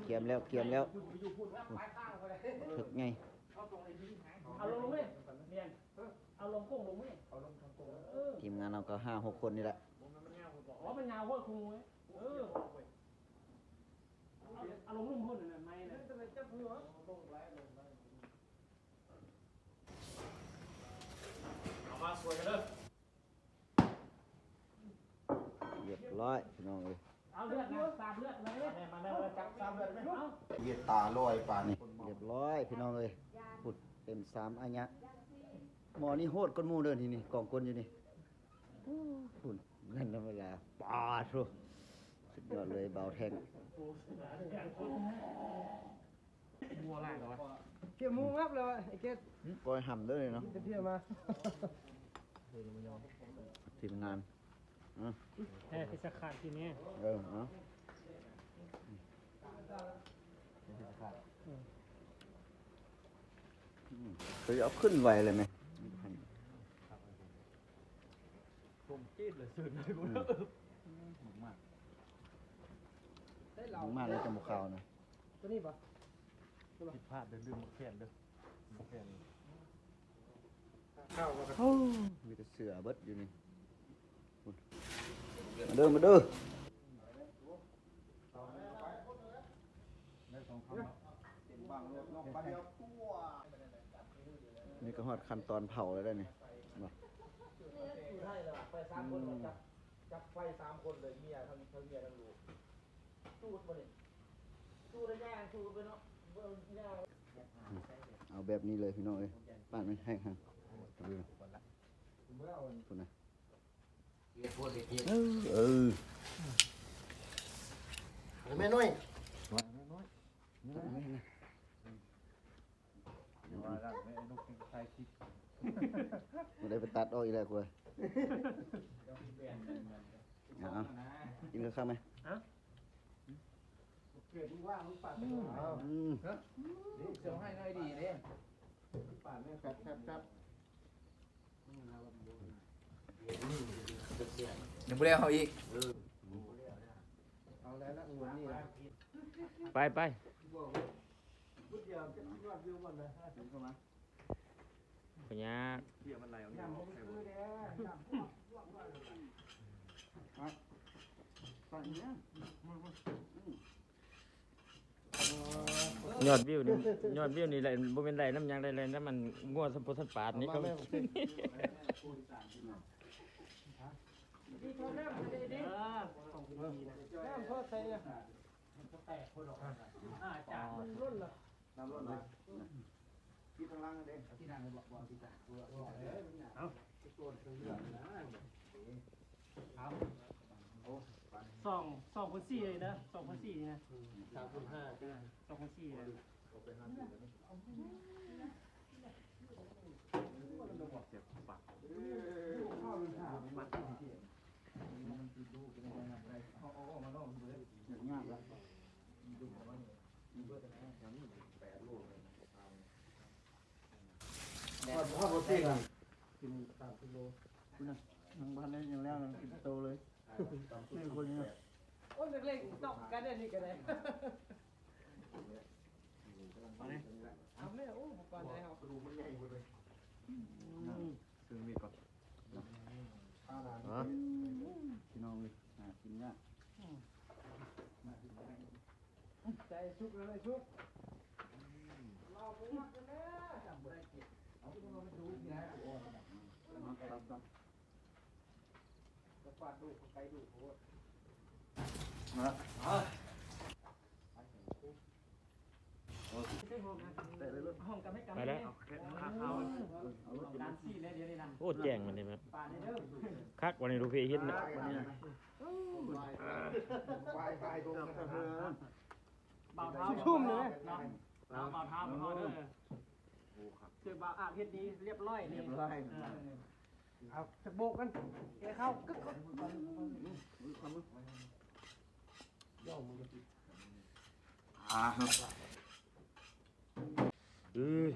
เกียมแล้วถึกไงเอาลงไหมเนียนเอาลงกุ้งลงไหมทีมงานเราก็5-6 คนนี่แหละอ๋อมันยาวเพราะคุงไว้เอาลงลุ่มพุ่นน่ะไม่นะเอามาสวยกันเลยเรียบร้อยพี่น้องเลยเอาเลือดนะตามเลือดเลยมาแล้วจับตามเลือดไหมเอาเยียตาลอยปานนี่ เรียบร้อยพี่น้องเลยปุดเต็ม3อันยะหมอนี่โหดก้นหมูเดินทีนี่กองก้นอยู่นี่หุ่นเงินธรรมดาปาดโธ่สุดยอดเลยเบาแทง บัวอะไรเหรอ เกี่ยวมูงับเลยไอ้เกศ ปล่อยห่ำด้วยเนาะ จะเที่ยวมา ทีมงาน แค่พิซซ่าขาดทีนี้ เอาเคยเอาขึ้นไวเลยไหม ผมจี๊ดเลยสุดเลยกู ได้เหล่า มากเลยจมูกขาวนะ ตัวนี้ปะ ผิดพลาดเดินดึงมาแขนเด้อมาแขน มีแต่เสือเบิดอยู่นี่มาเด้อนี่ก็ฮอดขั้นตอนเผาแล้วได้นี่มา ใช่เลยไป3 คนจับไฟ3 คนเลยเมียทั้งเมียทั้งลูกสู้มาดิสู้ระยะสู้ไปเนาะ เอาแบบนี้เลยพี่น้องเอ้ยป้านไม่แห้งฮะดูนะคุณนะเออ แม่น้อย ไม่ได้ไปตัดอ้อยอีกแล้วกูเลยเอากินข้าวไหม เกิดมึงว่ามึงปัดเสียวให้หน่อยดีเด้ปัดเนี่ยครับยังบ่ได้เอาอีก เอาแล้วนะงูนี่นะ ไปพุดเดียวจะยอดวิวหมดเลยเข้ามา ปัญญา น้ำมันคือเด้ยอดวิวนี่แหละบ่เป็นไรน้ำยังได้เลยน้ำมันงัวสัมพุทธปาดนี่ก็ดีเขาน้ำดีน้ำพอใส่เนี่ยแตกคนออกจากมันรุ่นละ น้ำร้อนนะที่ข้างล่างนั่นเด้ที่นั่งบอกว่าที่จ้ะเอาตัวเรื่องนะ2,400เลยนะ2,400นะ3,500 2,400เลยพ่อบ่ติง กิน3 กิโล ทางบ้านนี้ยังแล้วกินโตเลยนี่คนนี้ โอ้ยเล็กๆตกกันได้นี่กันเลยเอาแม่โอ้ก่อนได้เฮา ดูมันใหญ่หมดเลย ซื้อมีดก่อนพี่น้องเลยกินเนี่ย ใจชุกเลยชุกเราไปมักกันแน่จำบ่ได้เก็บเอาไปดูที่ไหนจะปาดดูไกลดูโหดห้องกันไม่กัน ไปแล้วโอ้แจ้งมันนี่มั้ยคักวันนี้ดูเพเฮ็ดนะเบาเท้าชุ่มเลยเบาเท้าพอเด้อคือเบาอาบเฮ็ดดีเรียบร้อยนี่ เอาจะโบกกันแกเข้ากึกย่อมือ เออ